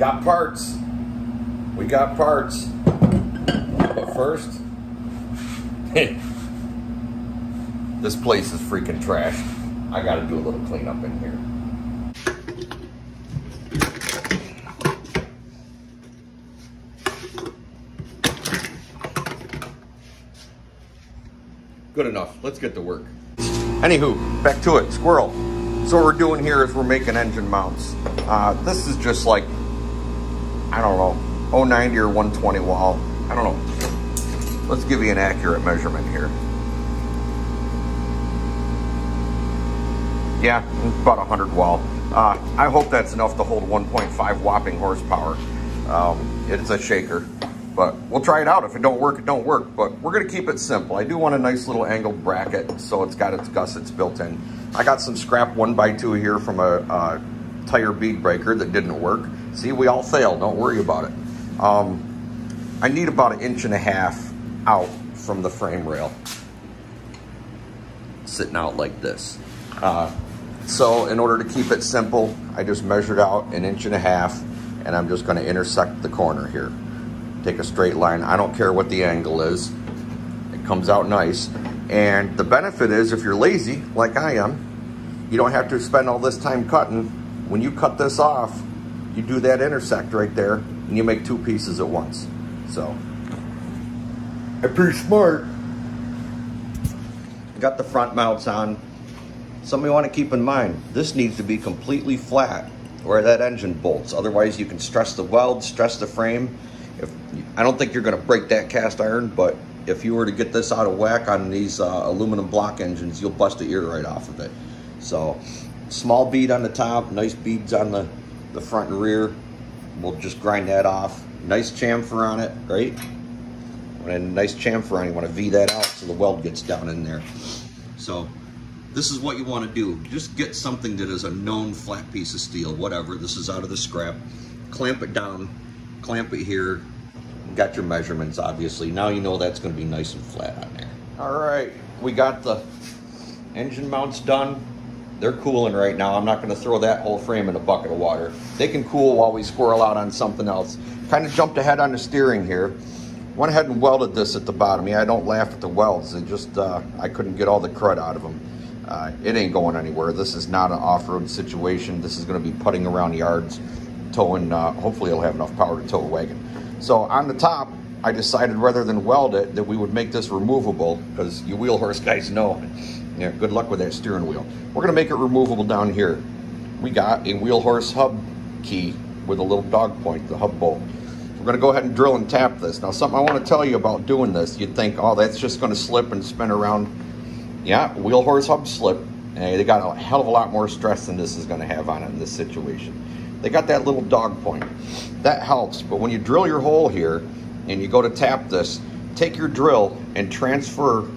got parts. We got parts. But first, this place is freaking trashed. I gotta do a little cleanup in here. Good enough. Let's get to work. Anywho, back to it. Squirrel. So what we're doing here is we're making engine mounts. This is just like, I don't know, 090 or 120 wall. I don't know. Let's give you an accurate measurement here. Yeah, about 100 wall. I hope that's enough to hold 1.5 whopping horsepower. It's a shaker, but we'll try it out. If it don't work, it don't work. But we're gonna keep it simple. I do want a nice little angled bracket, so it's got its gussets built in. I got some scrap 1x2 here from a tire bead breaker that didn't work. See, we all fail, don't worry about it. I need about 1.5 inches out from the frame rail. Sitting out like this. So in order to keep it simple, I just measured out 1.5 inches, and I'm just gonna intersect the corner here. Take a straight line. I don't care what the angle is. It comes out nice. And the benefit is, if you're lazy, like I am, you don't have to spend all this time cutting. When you cut this off, you do that intersect right there, and you make 2 pieces at once. So, I'm pretty smart. Got the front mounts on. Something you want to keep in mind, this needs to be completely flat where that engine bolts. Otherwise, you can stress the weld, stress the frame. I don't think you're going to break that cast iron, but if you were to get this out of whack on these aluminum block engines, you'll bust the ear right off of it. So, small bead on the top, nice beads on the front and rear. We'll just grind that off. Nice chamfer on it, right? When a nice chamfer on, you want to V that out so the weld gets down in there. So, this is what you want to do. Just get something that is a known flat piece of steel, whatever. This is out of the scrap. Clamp it down, clamp it here. Got your measurements, obviously. Now you know that's going to be nice and flat on there. All right, we got the engine mounts done. They're cooling right now. I'm not going to throw that whole frame in a bucket of water. They can cool while we squirrel out on something else. Kind of jumped ahead on the steering here. Went ahead and welded this at the bottom. Yeah, I don't laugh at the welds. It just, I couldn't get all the crud out of them. It ain't going anywhere. This is not an off-road situation. This is going to be putting around yards, towing, hopefully it'll have enough power to tow a wagon. So on the top, I decided rather than weld it, that we would make this removable, because you wheel horse guys know, yeah, good luck with that steering wheel. We're gonna make it removable down here. We got a wheel horse hub key with a little dog point, the hub bolt. We're gonna go ahead and drill and tap this. Now, something I wanna tell you about doing this, you'd think, oh, that's just gonna slip and spin around. Yeah, wheel horse hub slip. And they got a hell of a lot more stress than this is gonna have on it in this situation. They got that little dog point. That helps, but when you drill your hole here and you go to tap this, take your drill and transfer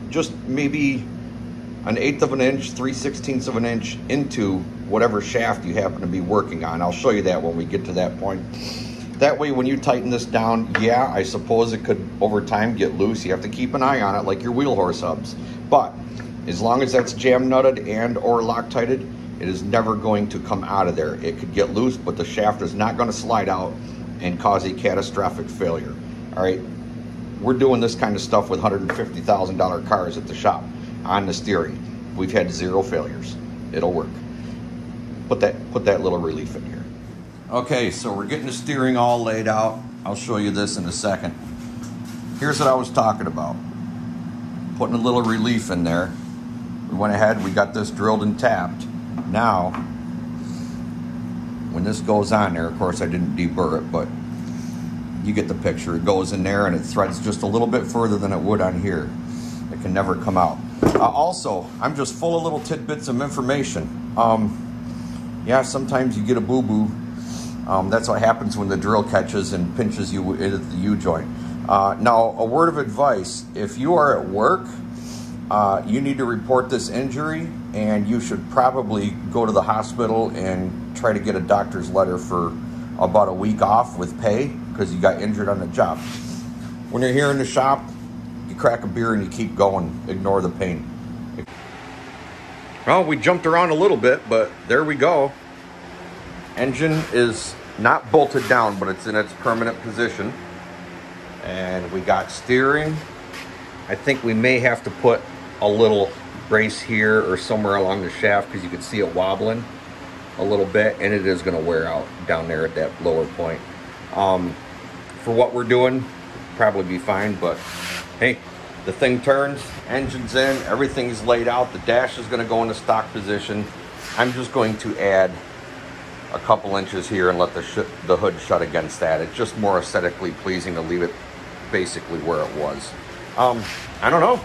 just maybe 1/8 of an inch, 3/16 of an inch into whatever shaft you happen to be working on. I'll show you that when we get to that point. That way, when you tighten this down, yeah, I suppose it could over time get loose. You have to keep an eye on it like your wheel horse hubs. But as long as that's jam nutted and or Loctited, it is never going to come out of there. It could get loose, but the shaft is not going to slide out and cause a catastrophic failure. All right, we're doing this kind of stuff with $150,000 cars at the shop on the steering. We've had 0 failures. It'll work. Put that little relief in here. Okay, so we're getting the steering all laid out. I'll show you this in a second. Here's what I was talking about. Putting a little relief in there. We went ahead, we got this drilled and tapped. Now, when this goes on there, of course I didn't deburr it, but you get the picture. It goes in there and it threads just a little bit further than it would on here. It can never come out. Also, I'm just full of little tidbits of information. Yeah, sometimes you get a boo-boo. That's what happens when the drill catches and pinches you at the U-joint. Now, a word of advice. If you are at work, you need to report this injury, and you should probably go to the hospital and try to get a doctor's letter for about a week off with pay because you got injured on the job. When you're here in the shop, you crack a beer and you keep going. Ignore the pain. Well, we jumped around a little bit, but there we go. Engine is not bolted down, but it's in its permanent position. And we got steering. I think we may have to put a little brace here or somewhere along the shaft because you can see it wobbling a little bit, and it is going to wear out down there at that lower point. For what we're doing, probably be fine, but hey, the thing turns, engine's in, everything's laid out, the dash is going to go into stock position. I'm just going to add a couple inches here and let the hood shut against that. It's just more aesthetically pleasing to leave it basically where it was. I don't know.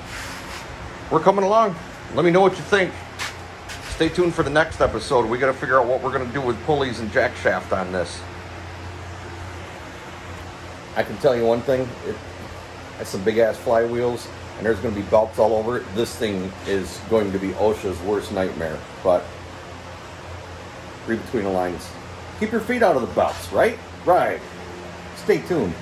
We're coming along. Let me know what you think. Stay tuned for the next episode. We got to figure out what we're going to do with pulleys and jack shaft on this. I can tell you one thing. It has some big ass flywheels, and there's going to be belts all over it. This thing is going to be OSHA's worst nightmare. But read between the lines. Keep your feet out of the belts, right? Right. Stay tuned.